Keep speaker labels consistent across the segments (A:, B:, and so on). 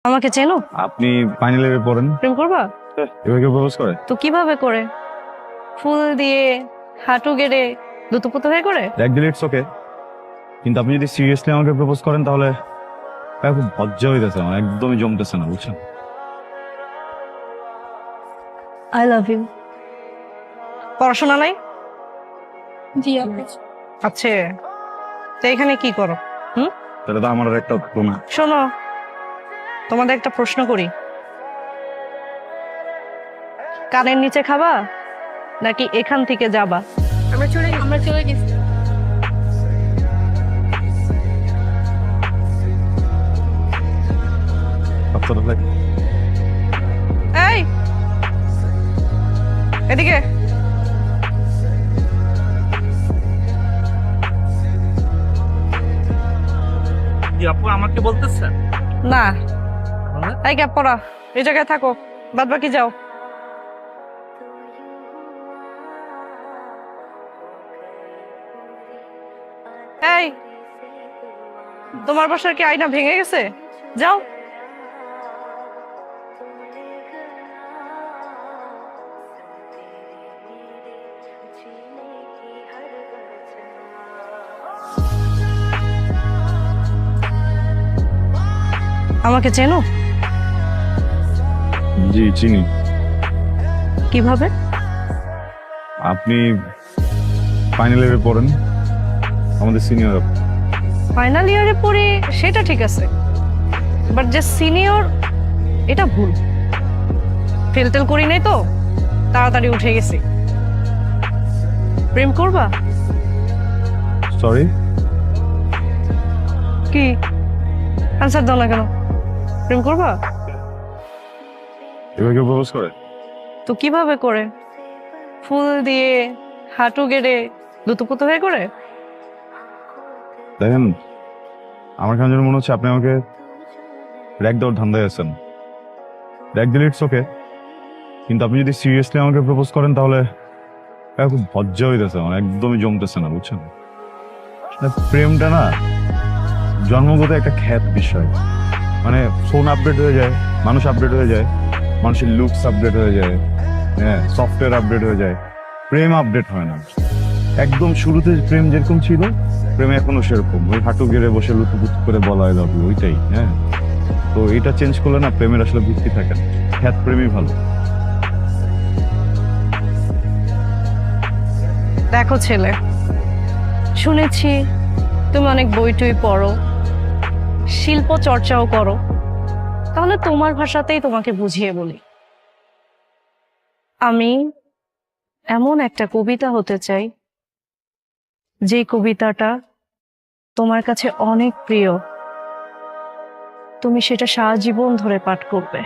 A: আমাকে চেনো?
B: আপনি ফাইনাল ইয়ারে পড়েন,
A: প্রেম করবা?
B: এভাবে কেউ প্রপোজ করে?
A: তো কিভাবে করে? ফুল দিয়ে, হাঁটু গেড়ে, দুতুপুতু হয়ে করে?
B: এক দিলে ইটস ওকে, কিন্তু আপনি যদি সিরিয়াসলি আমাকে প্রপোজ করেন তাহলে খুব লজ্জা হইতেছে, আমার একদমই জমতেছে না, বুঝছেন?
A: I love you. পড়াশোনা নাই?
C: জি আপু।
A: আচ্ছা, তো এখানে কি করো?
B: তাহলে তো আমার আর একটা উত্তর না।
A: শোনো, তোমাদের একটা প্রশ্ন করি, কানের নিচে খাবা নাকি এখান থেকে যাবা?
C: আমরা চলে গেছি।
B: আপনারা like
A: এই এদিকে।
D: আপু আমাকে বলতেছেন?
A: না, এই ক্যাপ পরা, এই জায়গায় থাকো, বাদ বাকি যাও। এই, তোমার বাসার কি আয়না ভেঙে গেছে? যাও। আমাকে চেনো?
B: জি চিনি।
A: কিভাবে?
B: আপনি ফাইনাল ইয়ারে পড়েন, আমাদের সিনিয়র।
A: ফাইনাল ইয়ারে পড়ি সেটা ঠিক আছে, বাট যে সিনিয়র এটা ভুল। ফেল টেল করি নাই তো, তাড়াতাড়ি উঠে গেছি। প্রেম করবা?
B: সরি,
A: কি আনসার দাও না কেন? প্রেম করবা?
B: এভাবে কেউ প্রপোজ করে?
A: তো কিভাবে করে? ফুল দিয়ে, হাঁটু গেড়ে, দুতুপুতু হয়ে করে?
B: দেখেন, আমার কেন যেন মনে হচ্ছে আপনি আমাকে র্যাক দেওয়ার ধান্দায় আছেন। র্যাক দিলে ইটস ওকে, কিন্তু আপনি যদি সিরিয়াসলি আমাকে প্রপোজ করেন তাহলে খুব লজ্জা হইতেছে, আমার একদমই জমতেছে না, বুঝছেন? প্রেমটা না জন্মগত একটা খ্যাত বিষয়, মানে ফোন আপডেট হয়ে যায়, মানুষ আপডেট হয়ে যায়, মানুষের লুকস আপডেট হয়ে যায়, হ্যাঁ সফটওয়্যার আপডেট হয়ে যায়, প্রেম আপডেট হয় না। একদম শুরুতে প্রেম যেরকম ছিল, প্রেম এখনো সেরকম, ওই হাঁটু গেড়ে বসে লুতুপুতু করে বলা হয় লাভ ইউ, ওইটাই। হ্যাঁ, তো এটা চেঞ্জ করলে না প্রেমের আসলে ভিত্তি থাকে না, খ্যাত প্রেমই ভালো।
A: দেখো ছেলে, শুনেছি তুমি অনেক বই টই পড়ো, শিল্প চর্চাও করো, তাহলে তোমার ভাষাতেই তোমাকে বুঝিয়ে বলি। আমি এমন একটা কবিতা হতে চাই যে কবিতাটা তোমার কাছে অনেক প্রিয়, তুমি সেটা সারা জীবন ধরে পাঠ করবে।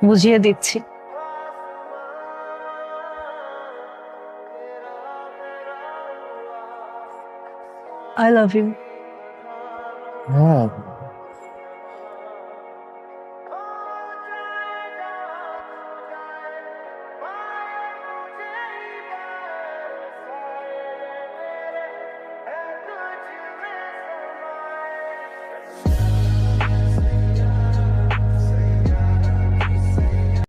A: বুঝিয়ে দিচ্ছি। I love you.
B: হ্যাঁ